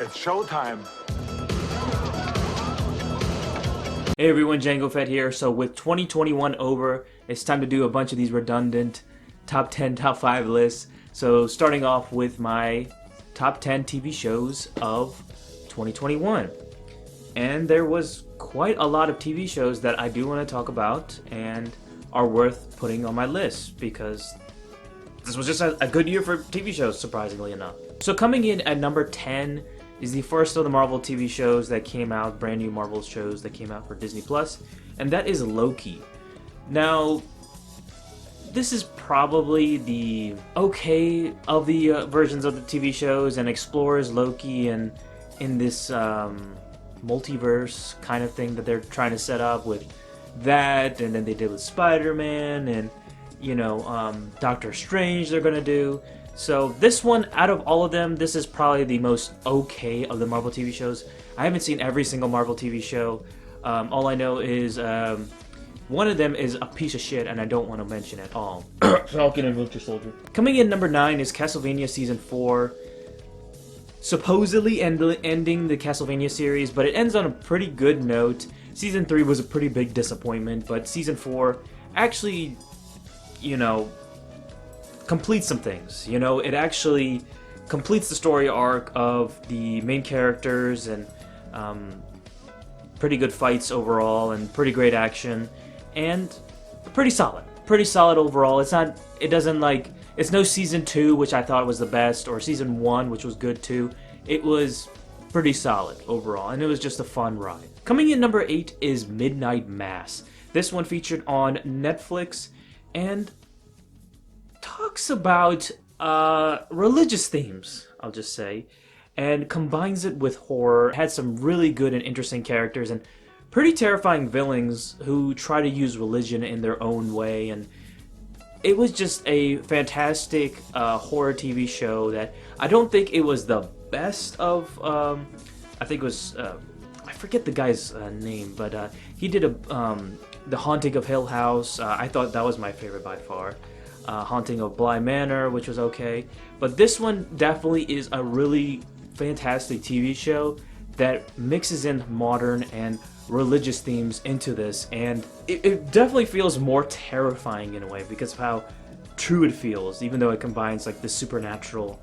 It's showtime. Hey everyone, Django Fett here. So with 2021 over, it's time to do a bunch of these redundant top 10, top 5 lists. So starting off with my top 10 TV shows of 2021. And there was quite a lot of TV shows that I do want to talk about and are worth putting on my list because this was just a good year for TV shows, surprisingly enough. So coming in at number 10 is the first of the Marvel TV shows that came out, brand new Marvel shows that came out for Disney Plus, and that is Loki. Now, this is probably the okay of the versions of the TV shows and explores Loki and in this multiverse kind of thing that they're trying to set up with that, and then they did with Spider-Man and, you know, Doctor Strange they're going to do. So this one, out of all of them, this is probably the most okay of the Marvel TV shows. I haven't seen every single Marvel TV show. All I know is one of them is a piece of shit, and I don't want to mention at all. Falcon and Winter Soldier. Coming in number 9 is Castlevania Season 4. Supposedly ending the Castlevania series, but it ends on a pretty good note. Season 3 was a pretty big disappointment, but Season 4 actually, you know, completes some things. You know, it actually completes the story arc of the main characters and pretty good fights overall and pretty great action and pretty solid overall. It's no season 2, which I thought was the best, or season 1, which was good too. It was pretty solid overall, and it was just a fun ride. Coming in number 8 is Midnight Mass. This one featured on Netflix and talks about religious themes, I'll just say, and combines it with horror. It had some really good and interesting characters and pretty terrifying villains who try to use religion in their own way, and it was just a fantastic horror TV show that I don't think it was the best of. I think it was I forget the guy's name, but he did The Haunting of Hill House. I thought that was my favorite by far. Haunting of Bly Manor, which was okay, but this one definitely is a really fantastic TV show that mixes in modern and religious themes into this, and it definitely feels more terrifying in a way because of how true it feels, even though it combines like the supernatural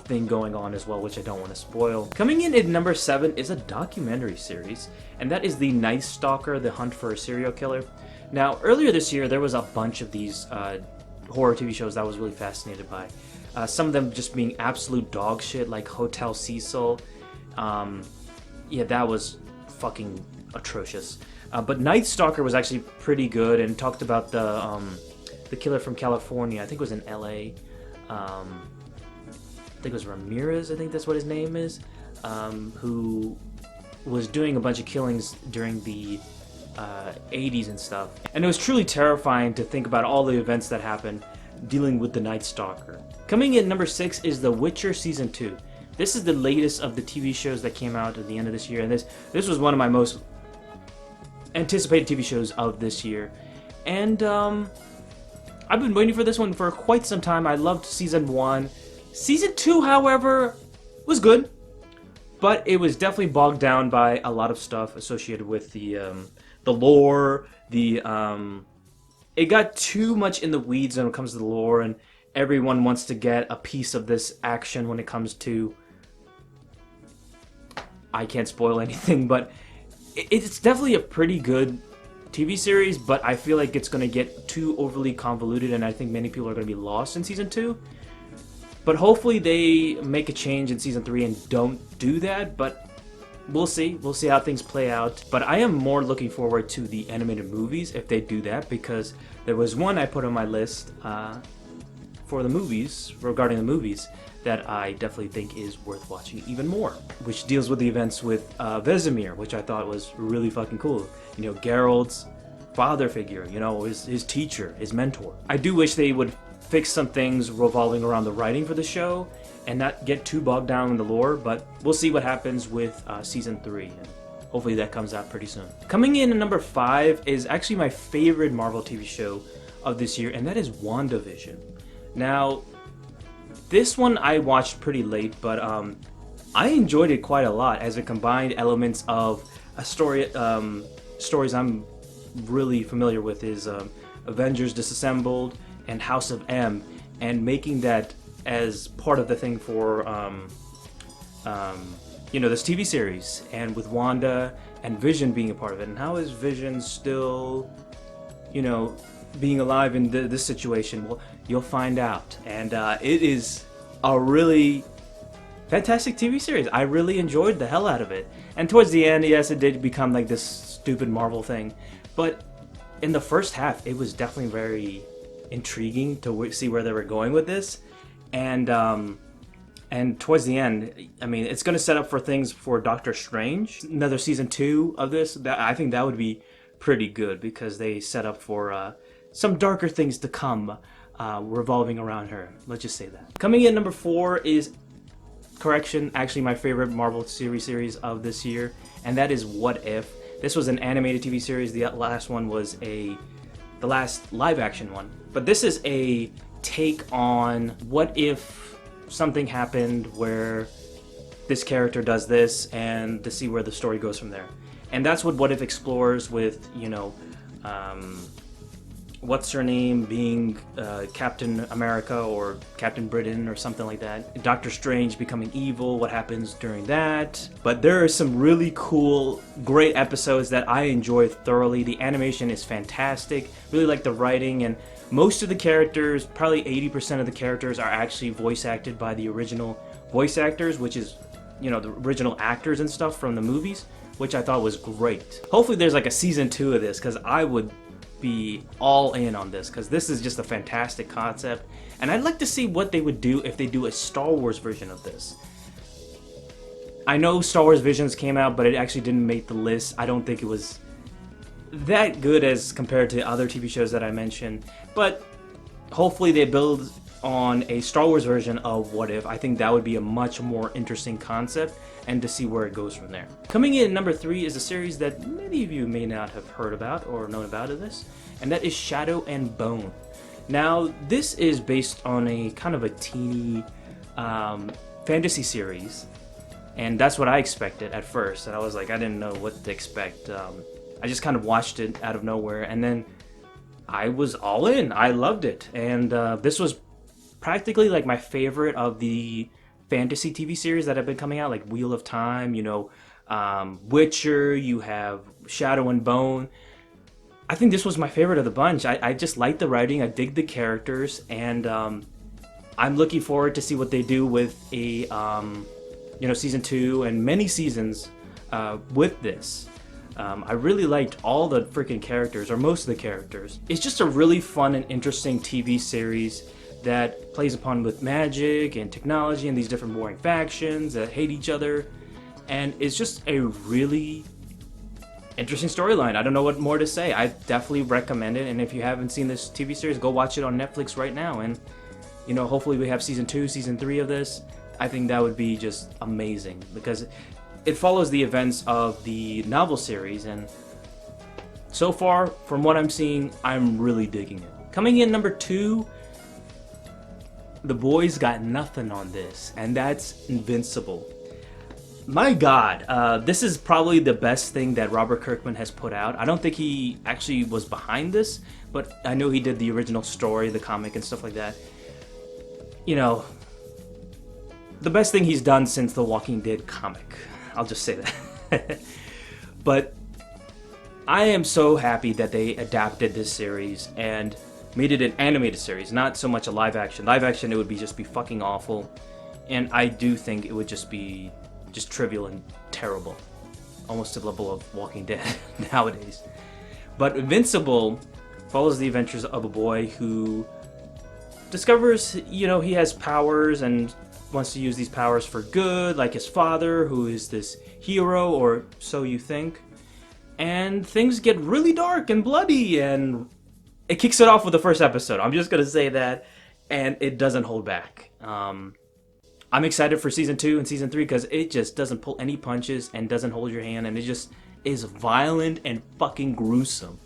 thing going on as well, which I don't want to spoil. Coming in at number 7 is a documentary series, and that is The Night Stalker: The Hunt for a Serial Killer. Now, earlier this year, there was a bunch of these horror TV shows that I was really fascinated by. Some of them just being absolute dog shit, like Hotel Cecil. Yeah, that was fucking atrocious. But Night Stalker was actually pretty good and talked about the killer from California. I think it was in LA. I think it was Ramirez, I think that's what his name is, who was doing a bunch of killings during the 80s and stuff. And it was truly terrifying to think about all the events that happened dealing with the Night Stalker. Coming in number 6 is The Witcher Season 2. This is the latest of the TV shows that came out at the end of this year, and this was one of my most anticipated TV shows of this year. And I've been waiting for this one for quite some time. I loved Season 1. Season 2, however, was good, but it was definitely bogged down by a lot of stuff associated with the lore. It got too much in the weeds when it comes to the lore, and everyone wants to get a piece of this action when it comes to... I can't spoil anything, but it's definitely a pretty good TV series, but I feel like it's going to get too overly convoluted, and I think many people are going to be lost in Season 2. But hopefully they make a change in Season 3 and don't do that, but we'll see. We'll see how things play out. But I am more looking forward to the animated movies if they do that, because there was one I put on my list for the movies, regarding the movies, that I definitely think is worth watching even more, which deals with the events with Vesemir, which I thought was really fucking cool. You know, Geralt's father figure, you know, his teacher, his mentor. I do wish they would fix some things revolving around the writing for the show and not get too bogged down in the lore, but we'll see what happens with Season 3, and hopefully that comes out pretty soon. Coming in at number 5 is actually my favorite Marvel TV show of this year, and that is WandaVision. Now, this one I watched pretty late, but I enjoyed it quite a lot as it combined elements of a story. Stories I'm really familiar with is Avengers Disassembled and House of M, and making that as part of the thing for this TV series, and with Wanda and Vision being a part of it. And how is Vision still, being alive in this situation? Well, you'll find out. And it is a really fantastic TV series. I really enjoyed the hell out of it. And towards the end, yes, it did become like this stupid Marvel thing. But in the first half, it was definitely very intriguing to see where they were going with this. And towards the end, I mean, it's going to set up for things for Doctor Strange. Another season 2 of this. I think that would be pretty good because they set up for some darker things to come revolving around her. Let's just say that. Coming in number 4 is, correction, actually my favorite Marvel series of this year, and that is What If. This was an animated TV series. The last one was the last live action one. But this is a take on what if something happened where this character does this, and to see where the story goes from there. And that's what If explores with, what's her name being Captain America or Captain Britain or something like that. Doctor Strange becoming evil, what happens during that. But there are some really cool, great episodes that I enjoyed thoroughly. The animation is fantastic. Really like the writing, and most of the characters, probably 80% of the characters, are actually voice acted by the original voice actors, which is, the original actors and stuff from the movies, which I thought was great. Hopefully there's like a season 2 of this, because I would be all in on this, because this is just a fantastic concept, and I'd like to see what they would do if they do a Star Wars version of this. I know Star Wars Visions came out, but it actually didn't make the list. I don't think it was that good as compared to other TV shows that I mentioned, but hopefully they build on a Star Wars version of What If. I think that would be a much more interesting concept, and to see where it goes from there. Coming in at number 3 is a series that many of you may not have heard about or known about of this, and that is Shadow and Bone. Now, this is based on a kind of a teeny fantasy series, and that's what I expected at first, and I was like, I didn't know what to expect. I just kind of watched it out of nowhere, and then I was all in. I loved it, and this was practically like my favorite of the fantasy TV series that have been coming out, like Wheel of Time, Witcher, you have Shadow and Bone. I think this was my favorite of the bunch. I just like the writing, I dig the characters, and I'm looking forward to see what they do with a season 2 and many seasons with this. I really liked all the freaking characters, or most of the characters. It's just a really fun and interesting TV series that plays upon with magic and technology and these different warring factions that hate each other. And it's just a really interesting storyline. I don't know what more to say. I definitely recommend it. And if you haven't seen this TV series, go watch it on Netflix right now. And, hopefully we have season 2, season 3 of this. I think that would be just amazing, because it follows the events of the novel series, and so far, from what I'm seeing, I'm really digging it. Coming in number 2, the boys got nothing on this, and that's Invincible. My God, this is probably the best thing that Robert Kirkman has put out. I don't think he actually was behind this, but I know he did the original story, the comic, and stuff like that. The best thing he's done since the Walking Dead comic. I'll just say that. But I am so happy that they adapted this series and made it an animated series, not so much a live action. Live action, it would just be fucking awful. And I do think it would just be just trivial and terrible. Almost to the level of Walking Dead nowadays. But Invincible follows the adventures of a boy who discovers, he has powers and wants to use these powers for good, like his father, who is this hero, or so you think. And things get really dark and bloody, and it kicks it off with the first episode. I'm just going to say that, and it doesn't hold back. I'm excited for season 2 and season 3 because it just doesn't pull any punches and doesn't hold your hand, and it just is violent and fucking gruesome.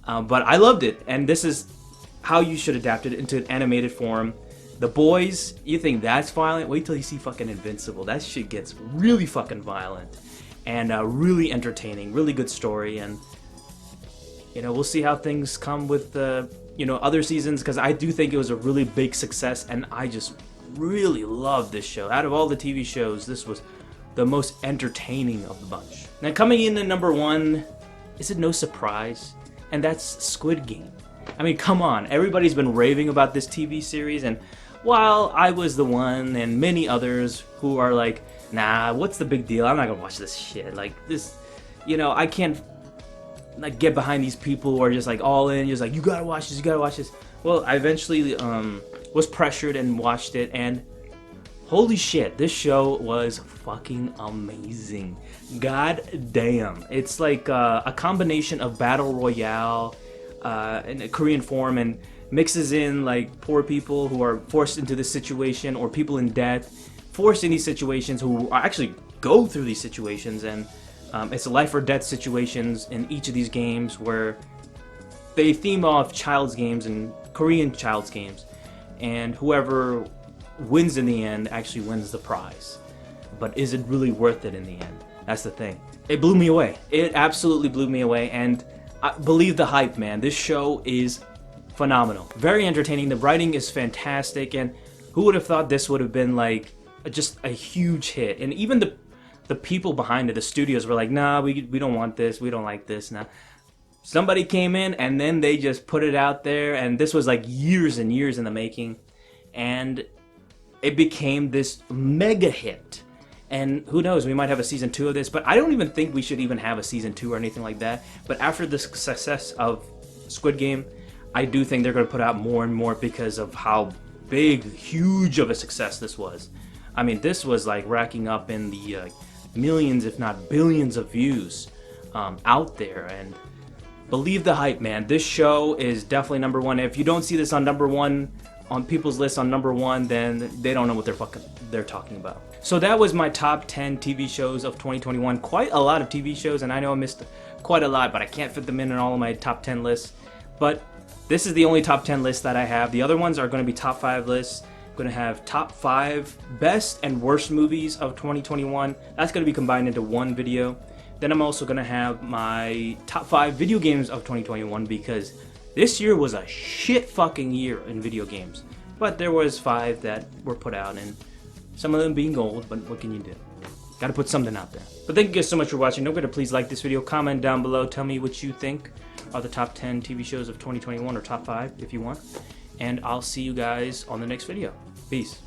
But I loved it, and this is how you should adapt it into an animated form. The Boys, you think that's violent? Wait till you see fucking Invincible. That shit gets really fucking violent. And really entertaining, really good story. And, you know, we'll see how things come with the, you know, other seasons. Because I do think it was a really big success. And I just really love this show. Out of all the TV shows, this was the most entertaining of the bunch. Now coming in at number 1, is it no surprise? And that's Squid Game. I mean, come on, everybody's been raving about this TV series, and while I was the one and many others who are like, nah, what's the big deal? I'm not gonna watch this shit. Like this, you know, I can't like get behind these people who are just like all in, just like, you gotta watch this, you gotta watch this. Well, I eventually was pressured and watched it, and holy shit, this show was fucking amazing. God damn. It's like a combination of Battle Royale in a Korean form, and mixes in like poor people who are forced into this situation, or people in debt forced in these situations who actually go through these situations, and it's a life or death situations in each of these games where they theme off child's games and Korean child's games, and whoever wins in the end actually wins the prize. But is it really worth it in the end? That's the thing. It blew me away. It absolutely blew me away, and I believe the hype, man. This show is phenomenal. Very entertaining. The writing is fantastic, and who would have thought this would have been like just a huge hit? And even the people behind it, the studios, were like, nah, we don't want this, we don't like this. Nah. Somebody came in and then they just put it out there, and this was like years and years in the making, and it became this mega hit. And who knows, we might have a season 2 of this, but I don't even think we should even have a season 2 or anything like that. But after the success of Squid Game, I do think they're going to put out more and more because of how big, huge of a success this was. I mean, this was like racking up in the millions, if not billions of views out there. And believe the hype, man. This show is definitely number 1. If you don't see this on number 1, on people's list on number 1, then they don't know what they're talking about. So that was my top 10 TV shows of 2021. Quite a lot of TV shows, and I know I missed quite a lot, but I can't fit them in all of my top 10 lists. But this is the only top 10 list that I have. The other ones are going to be top 5 lists. I'm going to have top 5 best and worst movies of 2021. That's going to be combined into one video. Then I'm also going to have my top 5 video games of 2021, because this year was a shit fucking year in video games. But there was 5 that were put out, and some of them being gold, but what can you do? Gotta put something out there. But thank you guys so much for watching. Don't forget to please like this video, comment down below, tell me what you think are the top 10 TV shows of 2021, or top 5 if you want. And I'll see you guys on the next video. Peace.